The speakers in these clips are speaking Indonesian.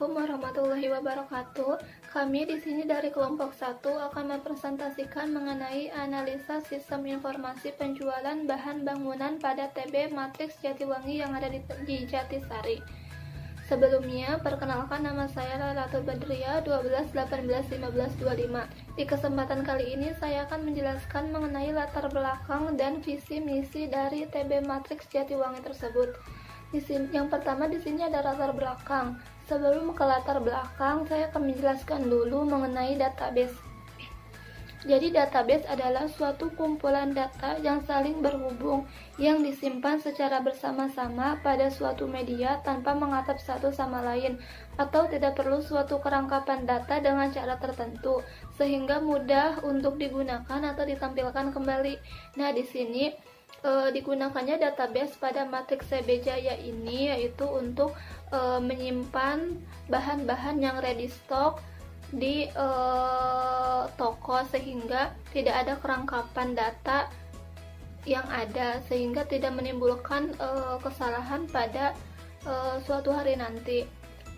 Assalamualaikum warahmatullahi wabarakatuh. Kami di sini dari kelompok 1 akan mempresentasikan mengenai analisa sistem informasi penjualan bahan bangunan pada TB Matrix Jatiwangi yang ada di Jatisari. Sebelumnya, perkenalkan nama saya Lailatul Badriah 12 18 15 25. Di kesempatan kali ini saya akan menjelaskan mengenai latar belakang dan visi misi dari TB Matrix Jatiwangi tersebut. Yang pertama di sini ada latar belakang. Sebelum ke latar belakang, saya akan menjelaskan dulu mengenai database. Jadi database adalah suatu kumpulan data yang saling berhubung yang disimpan secara bersama-sama pada suatu media tanpa mengatap satu sama lain, atau tidak perlu suatu kerangkapan data dengan cara tertentu sehingga mudah untuk digunakan atau ditampilkan kembali. Nah, di sini digunakannya database pada matriks CB Jaya ini yaitu untuk menyimpan bahan-bahan yang ready stock di toko sehingga tidak ada kerangkapan data yang ada sehingga tidak menimbulkan kesalahan pada suatu hari nanti.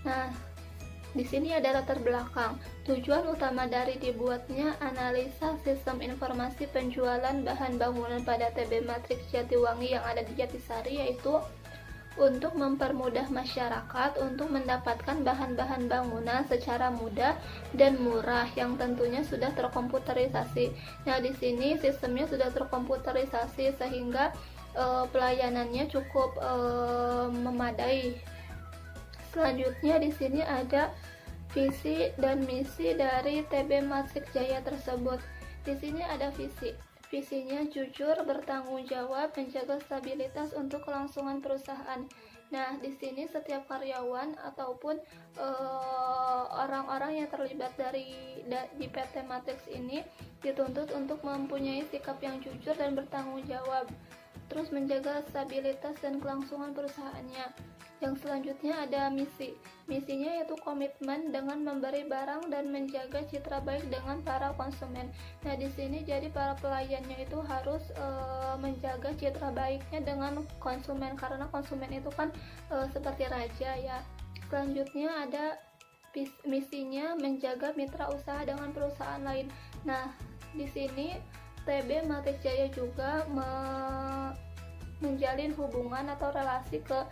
Nah, di sini ada latar belakang. Tujuan utama dari dibuatnya analisa sistem informasi penjualan bahan bangunan pada TB Matrix Jatiwangi yang ada di Jatisari yaitu untuk mempermudah masyarakat untuk mendapatkan bahan-bahan bangunan secara mudah dan murah yang tentunya sudah terkomputerisasi. Nah, di sini sistemnya sudah terkomputerisasi sehingga pelayanannya cukup memadai. Selanjutnya di sini ada visi dan misi dari TB Matrix Jaya tersebut. Di sini ada visi. Visinya jujur, bertanggung jawab, menjaga stabilitas untuk kelangsungan perusahaan. Nah, di sini setiap karyawan ataupun orang-orang yang terlibat di PT Matrix ini dituntut untuk mempunyai sikap yang jujur dan bertanggung jawab. Terus menjaga stabilitas dan kelangsungan perusahaannya. Yang selanjutnya ada misi. Misinya yaitu komitmen dengan memberi barang dan menjaga citra baik dengan para konsumen. Nah, di sini jadi para pelayannya itu harus menjaga citra baiknya dengan konsumen karena konsumen itu kan seperti raja ya. Selanjutnya ada misinya menjaga mitra usaha dengan perusahaan lain. Nah, di sini TB Matrix Jaya juga menjalin hubungan atau relasi ke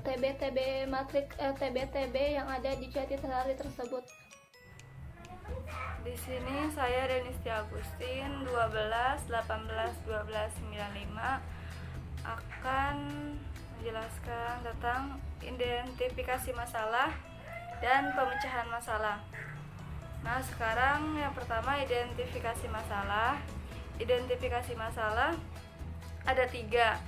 TB Matrix TB yang ada di Jatisari tersebut. Di sini saya Denisti Agustin 12 18 12 95 akan menjelaskan tentang identifikasi masalah dan pemecahan masalah. Nah, sekarang yang pertama identifikasi masalah. Identifikasi masalah ada 3.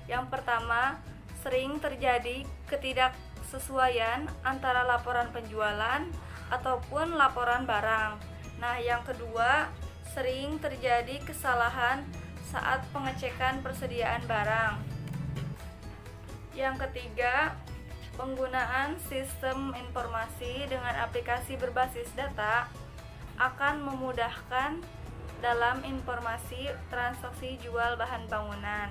Yang pertama, sering terjadi ketidaksesuaian antara laporan penjualan ataupun laporan barang. Nah, yang kedua, sering terjadi kesalahan saat pengecekan persediaan barang. Yang ketiga, penggunaan sistem informasi dengan aplikasi berbasis data akan memudahkan dalam informasi transaksi jual bahan bangunan.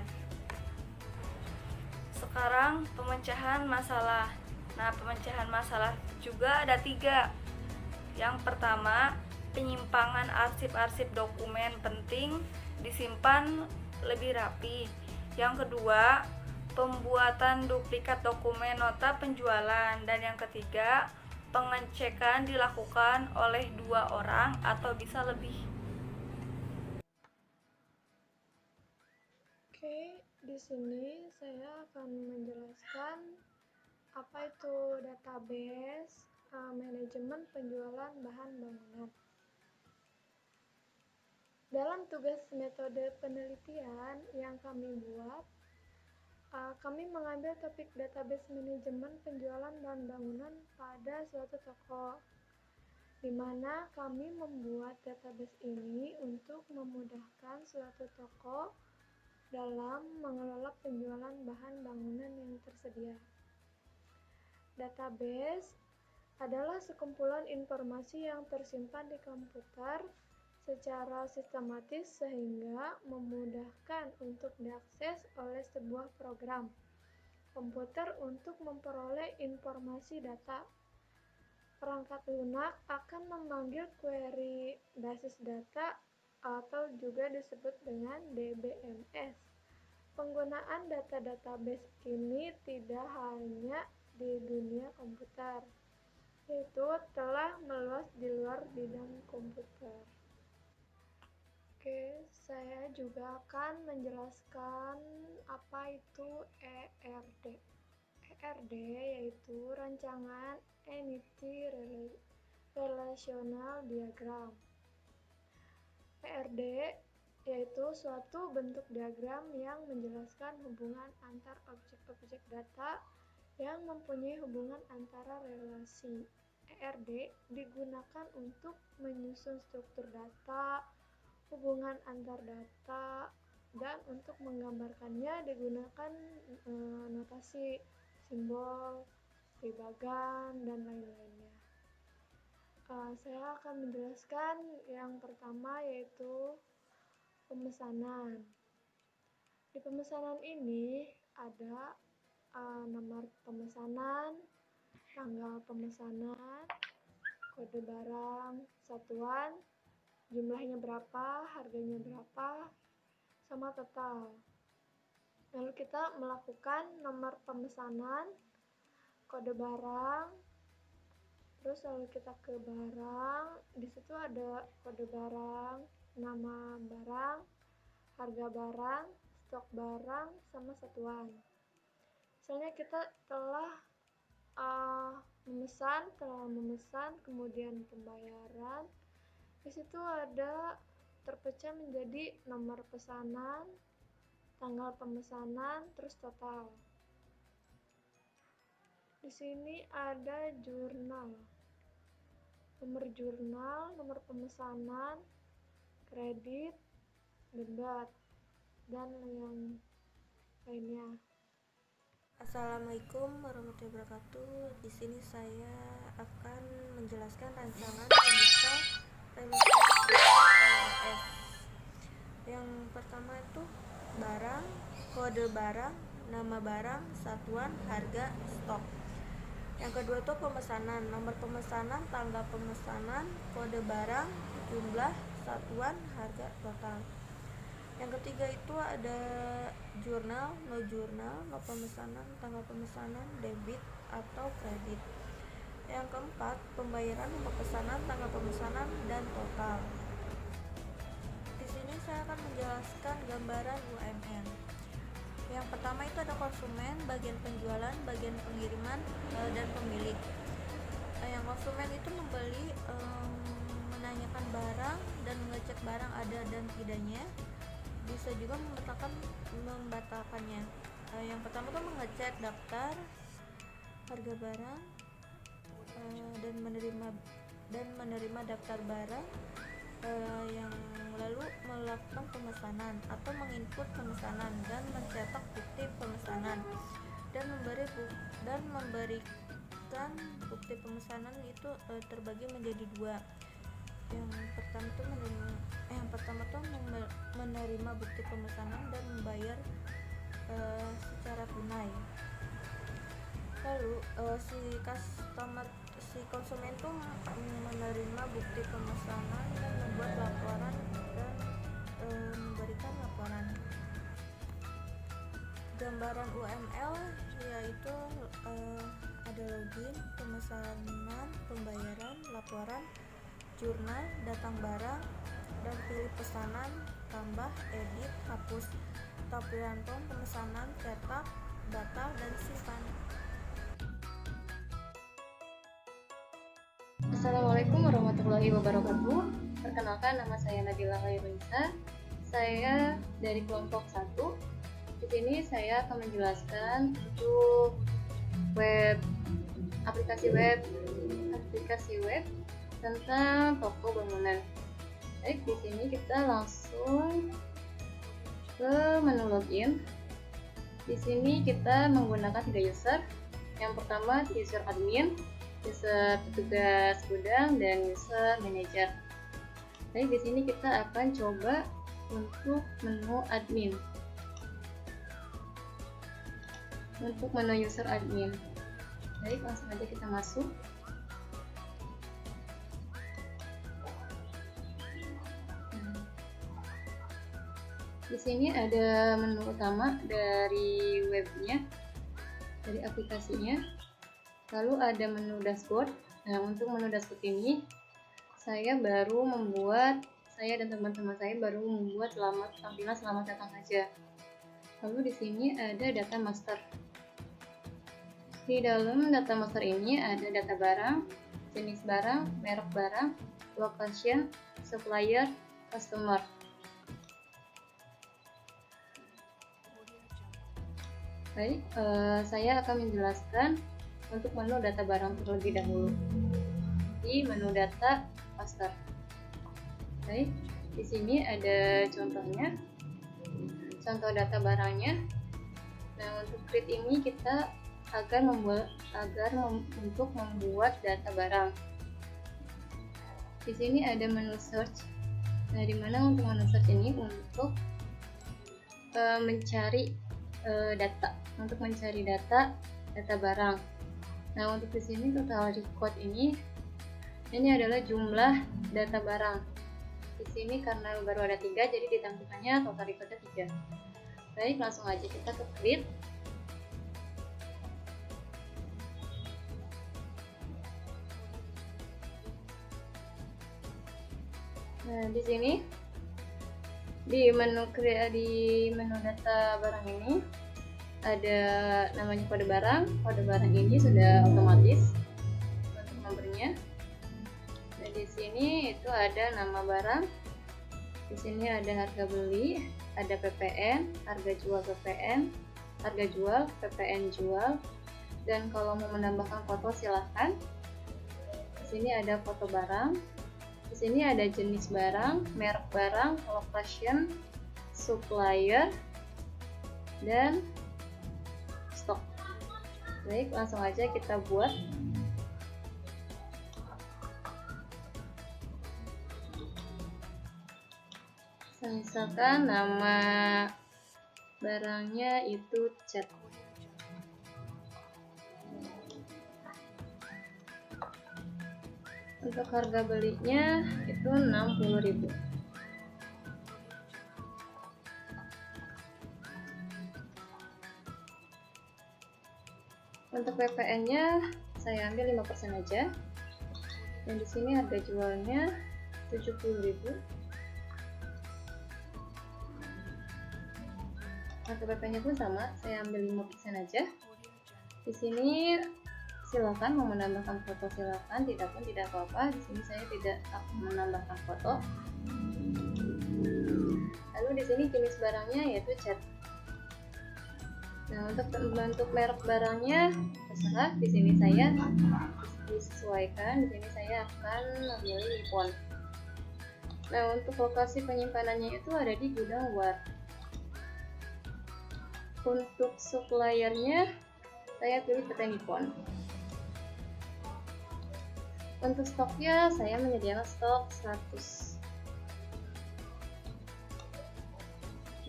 Sekarang pemecahan masalah. Nah, pemecahan masalah juga ada 3. Yang pertama, penyimpangan arsip-arsip dokumen penting disimpan lebih rapi. Yang kedua, pembuatan duplikat dokumen nota penjualan. Dan yang ketiga, pengecekan dilakukan oleh 2 orang atau bisa lebih. Oke, di sini saya akan menjelaskan apa itu database manajemen penjualan bahan bangunan. Dalam tugas metode penelitian yang kami buat, kami mengambil topik database manajemen penjualan bahan bangunan pada suatu toko, di mana kami membuat database ini untuk memudahkan suatu toko dalam mengelola penjualan bahan bangunan yang tersedia. Database adalah sekumpulan informasi yang tersimpan di komputer secara sistematis sehingga memudahkan untuk diakses oleh sebuah program komputer untuk memperoleh informasi data. Perangkat lunak akan memanggil query basis data atau juga disebut dengan DBMS. Penggunaan data database kini tidak hanya di dunia komputer, yaitu telah meluas di luar bidang komputer. Oke, saya juga akan menjelaskan apa itu ERD. ERD yaitu rancangan Entity Relational Diagram. ERD yaitu suatu bentuk diagram yang menjelaskan hubungan antar objek-objek data yang mempunyai hubungan antara relasi. ERD digunakan untuk menyusun struktur data, hubungan antar data, dan untuk menggambarkannya digunakan notasi, simbol, tribagan, dan lain-lainnya. Saya akan menjelaskan yang pertama yaitu pemesanan. Di pemesanan ini ada nomor pemesanan, tanggal pemesanan, kode barang, satuan, jumlahnya berapa, harganya berapa, sama total. Lalu kita melakukan nomor pemesanan, kode barang, terus lalu kita ke barang, di situ ada kode barang, nama barang, harga barang, stok barang, sama satuan. Misalnya kita telah memesan, kemudian pembayaran. Di situ ada terpecah menjadi nomor pesanan, tanggal pemesanan, terus total. Di sini ada jurnal, nomor jurnal, nomor pemesanan, kredit, debat, dan yang lainnya. Assalamualaikum warahmatullahi wabarakatuh. Di sini saya akan menjelaskan rancangan pembuka remisi IRS. Yang pertama itu barang, kode barang, nama barang, satuan, harga, stok. Yang kedua itu pemesanan, nomor pemesanan, tanggal pemesanan, kode barang, jumlah, satuan, harga, total. Yang ketiga itu ada jurnal, no pemesanan, tanggal pemesanan, debit atau kredit. Yang keempat, pembayaran, nomor pesanan, tanggal pemesanan, dan total. Di sini saya akan menjelaskan gambaran UML. Yang pertama itu ada konsumen, bagian penjualan, bagian pengiriman, dan pemilik. Yang konsumen itu membeli, menanyakan barang dan mengecek barang ada dan tidaknya. Bisa juga membatalkannya. Yang pertama itu mengecek daftar harga barang dan menerima daftar barang, yang lalu melakukan pemesanan atau menginput pemesanan dan mencetak bukti pemesanan dan memberikan bukti pemesanan itu terbagi menjadi dua. Yang pertama tuh menerima bukti pemesanan dan membayar secara tunai. Lalu si konsumen tuh menerima bukti pemesanan dan membuat laporan dan memberikan laporan. Gambaran UML yaitu ada login, pemesanan, pembayaran, laporan, jurnal, datang barang, dan pilih pesanan, tambah, edit, hapus, tampilan form pemesanan, cetak, batal, dan simpan. Assalamualaikum warahmatullahi wabarakatuh. Perkenalkan, nama saya Nabila Khairunisa. Saya dari kelompok 1. Di sini saya akan menjelaskan untuk aplikasi web tentang toko bangunan. Baik, di sini kita langsung ke menu login. Di sini kita menggunakan 3 user. Yang pertama user admin, user petugas gudang, dan user manager. Baik, di sini kita akan coba untuk menu admin. Untuk menu user admin. Baik, langsung aja kita masuk. Di sini ada menu utama dari webnya, dari aplikasinya. Lalu ada menu dashboard. Nah, untuk menu dashboard ini saya dan teman-teman saya baru membuat tampilan selamat datang saja. Lalu di sini ada data master. Di dalam data master ini ada data barang, jenis barang, merek barang, location, supplier, customer. Baik, saya akan menjelaskan untuk menu data barang terlebih dahulu. Di menu data master. Baik, di sini ada contohnya, contoh data barangnya. Nah, untuk create ini kita untuk membuat data barang. Di sini ada menu search. Nah, dimana untuk menu search ini untuk mencari data barang. Nah, untuk di sini total record ini adalah jumlah data barang. Di sini karena baru ada 3, jadi ditampilkannya total recordnya 3. Baik, langsung aja kita ke create. Nah, di sini di menu data barang ini ada namanya kode barang. Kode barang ini sudah otomatis untuk nomornya. Dan di sini itu ada nama barang. Di sini ada harga beli, ada PPN, harga jual PPN, harga jual, PPN jual. Dan kalau mau menambahkan foto silahkan. Di sini ada foto barang. Di sini ada jenis barang, merek barang, location, supplier, dan stok. Baik, langsung aja kita buat. Misalkan nama barangnya itu cat. Untuk harga belinya itu 60.000. Untuk PPN-nya saya ambil 5% aja. Dan di sini harga jualnya 70.000. Harga PPN-nya pun sama, saya ambil 5% aja. Di sini silakan mau menambahkan foto silakan, tidak pun tidak apa-apa. Di sini saya tidak akan menambahkan foto. Lalu di sini jenis barangnya yaitu cat. Nah, untuk merek barangnya terserah. Di sini saya disesuaikan. Di sini saya akan memilih Nippon. Nah, untuk lokasi penyimpanannya itu ada di gudang luar. Untuk suppliernya saya pilih PT Nippon. Untuk stoknya saya menyediakan stok 100.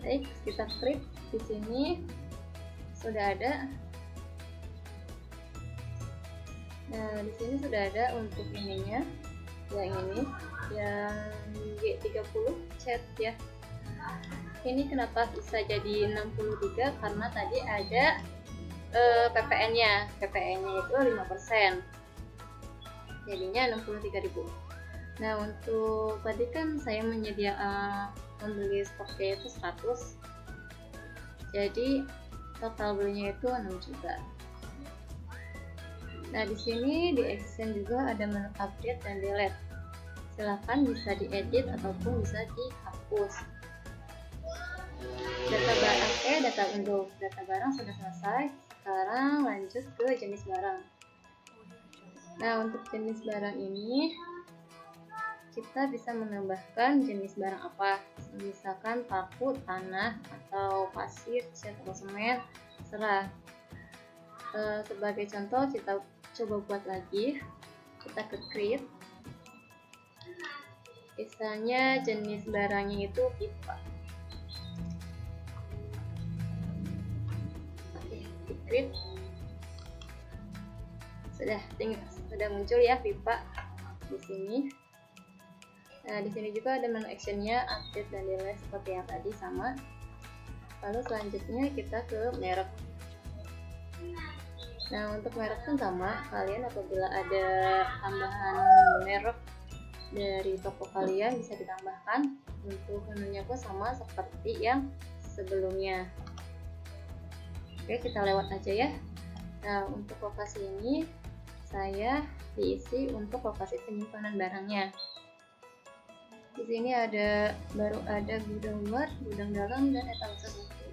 Baik, kita klik. Di sini sudah ada. Nah, di sini sudah ada untuk ininya, yang ini, yang G30 cat ya. Ini kenapa bisa jadi 63? Karena tadi ada PPN-nya. PPN-nya itu 5%. Jadinya 63.000. Nah, untuk tadi kan saya membeli stoknya itu 100. Jadi total belinya itu 6 juta. Nah, di sini di Excel juga ada menu update dan delete. Silahkan bisa diedit ataupun bisa dihapus. Untuk data barang sudah selesai. Sekarang lanjut ke jenis barang. Nah, untuk jenis barang ini kita bisa menambahkan jenis barang apa. Misalkan paku, tanah, atau pasir, cat, atau semen, serah. Sebagai contoh kita coba buat lagi. Kita ke create. Misalnya jenis barangnya itu pipa. Oke, di create. Sudah muncul ya pipa di sini. Nah, di sini juga ada menu actionnya, update dan delete seperti yang tadi sama. Lalu selanjutnya kita ke merek. Nah, untuk merek pun sama, kalian apabila ada tambahan merek dari toko kalian bisa ditambahkan. Untuk menunya pun sama seperti yang sebelumnya. Oke, kita lewat aja ya. Nah, untuk lokasi ini saya diisi untuk lokasi penyimpanan barangnya. Di sini baru ada gudang luar, gudang dalam, dan etalase buku.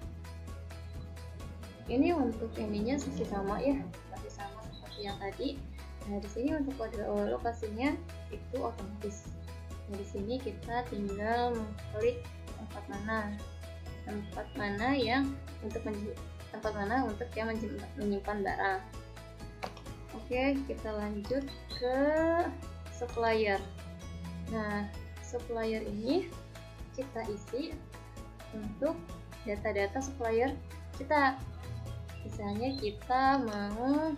Ini untuk ininya masih sama ya, masih sama seperti yang tadi. Nah, di sini untuk kode lokasinya itu otomatis. Nah, di sini kita tinggal mengklik tempat mana yang menyimpan barang. Oke, kita lanjut ke supplier. Nah, supplier ini kita isi untuk data-data supplier kita. Misalnya kita mau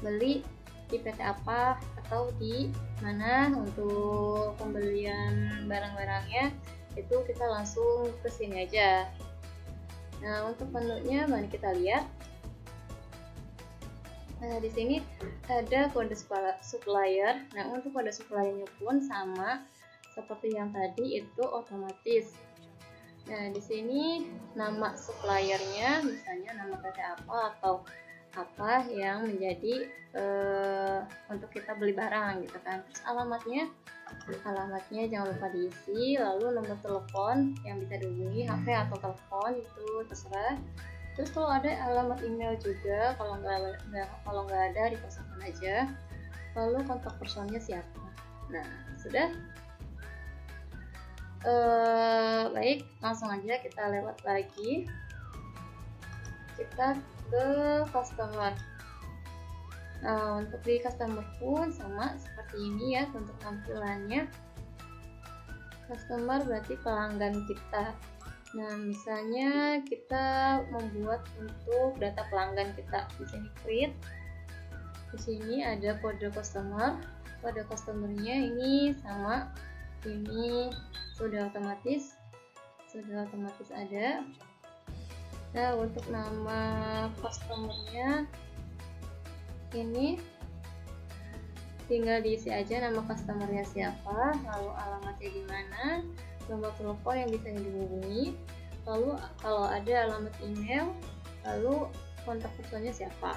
beli di PT apa atau di mana untuk pembelian barang-barangnya, itu kita langsung ke sini aja. Nah, untuk menunya mari kita lihat. Nah, di sini ada kode supplier. Nah, untuk kode suppliernya pun sama seperti yang tadi, itu otomatis. Nah, di sini nama suppliernya, misalnya nama PT apa atau apa yang menjadi untuk kita beli barang gitu kan. Terus alamatnya jangan lupa diisi, lalu nomor telepon yang bisa dihubungi, HP atau telepon itu terserah. Terus kalau ada alamat email juga, kalau nggak ada dikosongkan aja. Lalu kontak personnya siapa. Nah, sudah. Baik, langsung aja kita lewat lagi. Kita ke customer. Nah, untuk di customer pun sama seperti ini ya untuk tampilannya. Customer berarti pelanggan kita. Nah, misalnya kita membuat untuk data pelanggan kita, di sini create. Di sini ada kode customer. Kode customernya ini sama, ini sudah otomatis ada. Nah, untuk nama customernya ini tinggal diisi aja nama customernya siapa, lalu alamatnya di mana, nomor telepon yang bisa dihubungi, lalu kalau ada alamat email, lalu kontak personnya siapa.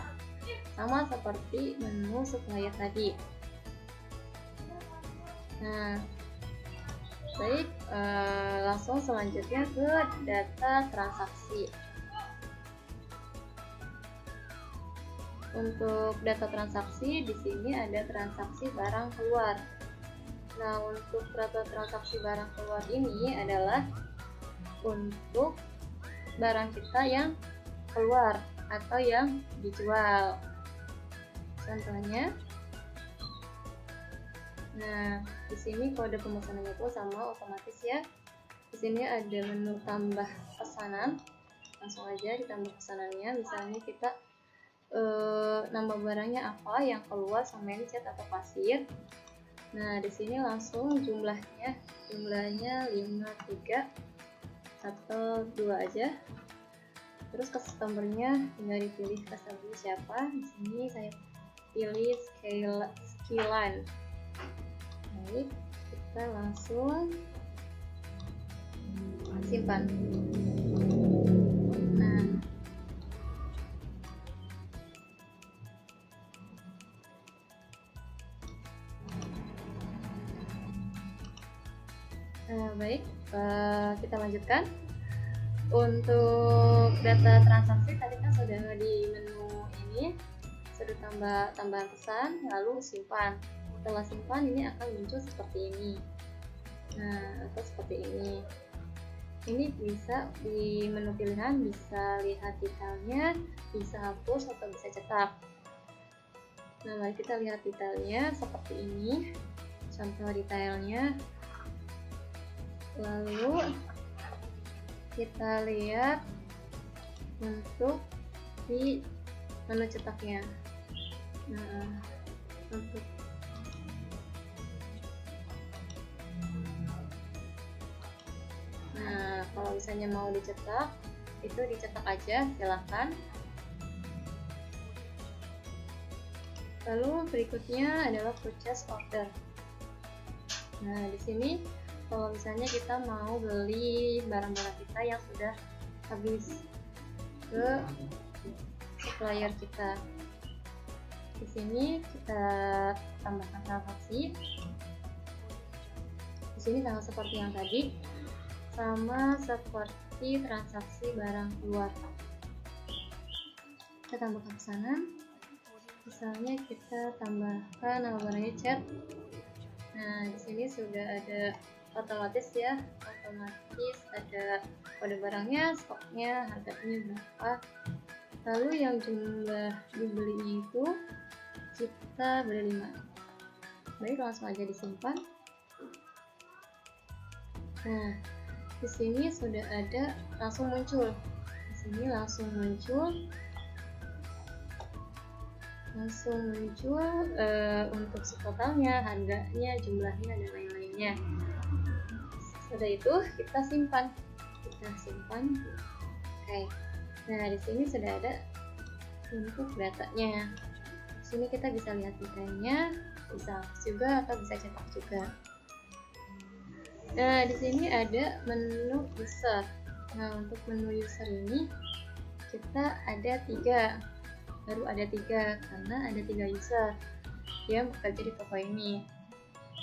Sama seperti menu supplier tadi. Nah, baik, langsung selanjutnya ke data transaksi. Untuk data transaksi di sini ada transaksi barang keluar. Nah, untuk data transaksi barang keluar ini adalah untuk barang kita yang keluar atau yang dijual. Contohnya, nah di sini kode pemesanannya pun sama otomatis ya. Di sini ada menu tambah pesanan, langsung aja ditambah pesanannya. Misalnya kita nambah barangnya apa yang keluar sama yang cat atau pasir. Nah, di sini langsung jumlahnya 53 atau 2 aja. Terus customernya tinggal dipilih customer siapa. Di sini saya pilih Skilan. Baik, kita langsung simpan. Baik, kita lanjutkan. Untuk data transaksi tadi kan sudah di menu ini, sudah tambahan pesan, lalu simpan. Setelah simpan ini akan muncul seperti ini. Nah, atau seperti ini. Ini bisa di menu pilihan, bisa lihat detailnya, bisa hapus atau bisa cetak. Nah, mari kita lihat detailnya seperti ini. Contoh detailnya. Lalu kita lihat untuk di menu cetaknya. Nah, untuk misalnya mau dicetak, itu dicetak aja, silahkan. Lalu berikutnya adalah purchase order. Nah, di sini kalau misalnya kita mau beli barang-barang kita yang sudah habis ke supplier kita, di sini kita tambahkan transaksi. Di sini sama seperti yang tadi, sama seperti transaksi barang keluar. Kita tambahkan pesanan. Misalnya kita tambahkan nama barangnya cat. Nah, di sini sudah ada otomatis ya, otomatis ada kode barangnya, stoknya, harganya berapa. Lalu yang jumlah dibelinya itu kita beli 5. Baik, langsung aja disimpan. Nah, di sini sudah ada langsung muncul. Di sini langsung muncul untuk totalnya, harganya, jumlahnya, dan lain-lainnya. Setelah itu kita simpan. Oke. Nah, di sini sudah ada untuk datanya. Di sini kita bisa lihat detailnya, bisa hapus juga atau bisa cetak juga. Nah, di sini ada menu user. Nah, untuk menu user ini kita ada 3. Baru ada 3 karena ada 3 user yang bekerja di toko ini.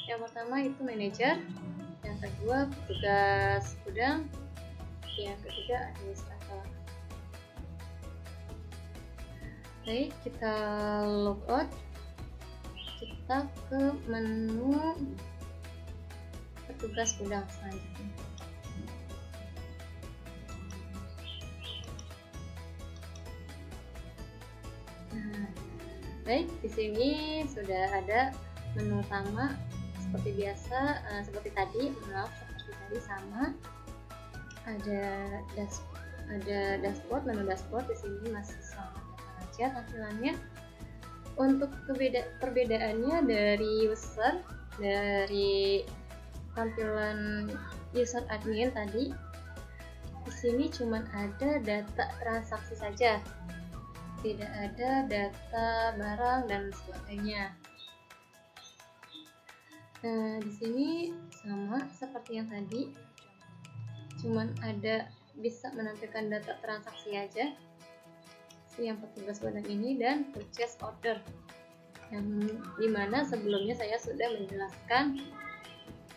Yang pertama itu manajer, yang kedua petugas gudang, yang ketiga administrator. Baik, kita logout, kita ke menu petugas gudang selanjutnya. Baik, di sini sudah ada menu utama seperti biasa, seperti tadi, sama. Ada dashboard, menu dashboard di sini masih sama aja tampilannya. Untuk perbedaannya dari user, dari tampilan user admin tadi, di sini cuma ada data transaksi saja. Tidak ada data barang dan sebagainya. Nah, di sini sama seperti yang tadi, cuman ada bisa menampilkan data transaksi aja, yang petugas gudang ini dan purchase order, yang dimana sebelumnya saya sudah menjelaskan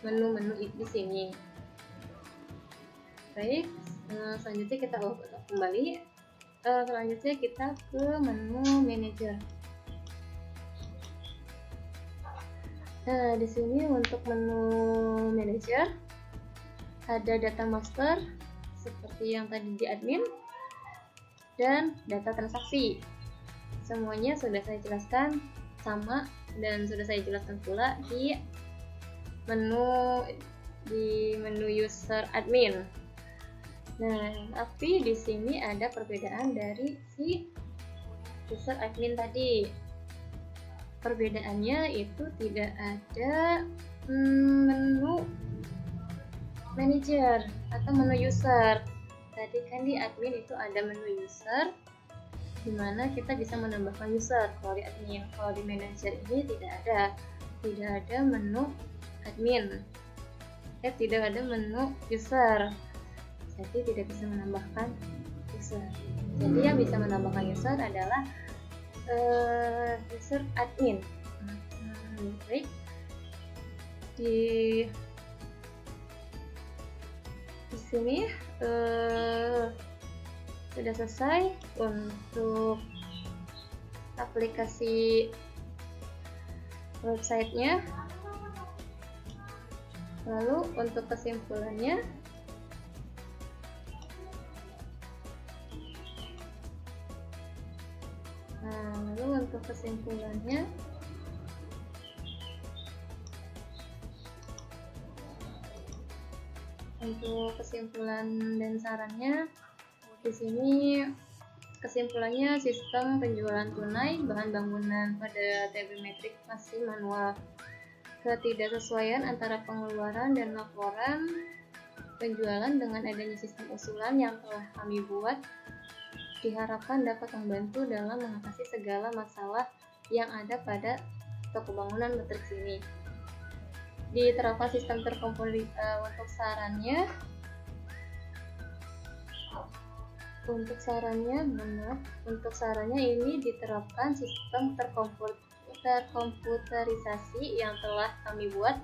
menu-menu di sini. Baik, selanjutnya kita kembali. Selanjutnya kita ke menu manager. Nah, di sini untuk menu manager ada data master seperti yang tadi di admin dan data transaksi. Semuanya sudah saya jelaskan sama dan sudah saya jelaskan pula di menu user admin. Nah, tapi di sini ada perbedaan dari si user admin tadi. Perbedaannya itu tidak ada menu manager atau menu user. Tadi kan di admin itu ada menu user, dimana kita bisa menambahkan user. Kalau di admin, kalau di manager ini tidak ada menu admin. Tidak ada menu user. Jadi tidak bisa menambahkan user. Jadi yang bisa menambahkan user adalah user admin. Baik. Di sini sudah selesai untuk aplikasi websitenya. Lalu untuk kesimpulannya, untuk kesimpulan dan sarannya, di sini kesimpulannya sistem penjualan tunai bahan bangunan pada TB Matrix masih manual. Ketidaksesuaian antara pengeluaran dan laporan penjualan dengan adanya sistem usulan yang telah kami buat diharapkan dapat membantu dalam mengatasi segala masalah yang ada pada toko bangunan matriks ini. Diterapkan sistem terkomposit untuk sarannya ini diterapkan sistem terkomputerisasi yang telah kami buat.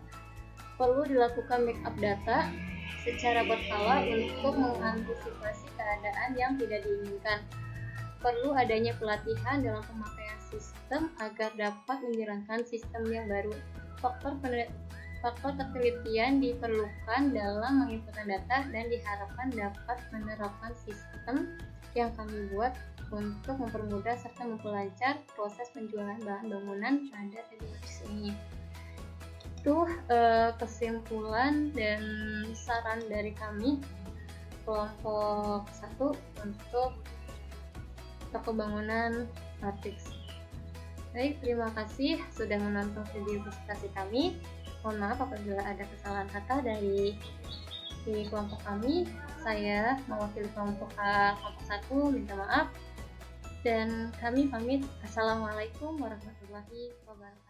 Perlu dilakukan backup data secara berkala untuk mengantisipasi keadaan yang tidak diinginkan. Perlu adanya pelatihan dalam pemakaian sistem agar dapat menjalankan sistem yang baru. Faktor ketelitian diperlukan dalam menginputkan data dan diharapkan dapat menerapkan sistem yang kami buat untuk mempermudah serta memperlancar proses penjualan bahan bangunan pada matriks ini. Itu kesimpulan dan saran dari kami kelompok 1 untuk toko bangunan matriks. Baik, terima kasih sudah menonton video presentasi kami. Mohon maaf apabila ada kesalahan kata dari kelompok kami. Saya mewakili kelompok 1 minta maaf. Dan kami pamit. Assalamualaikum warahmatullahi wabarakatuh.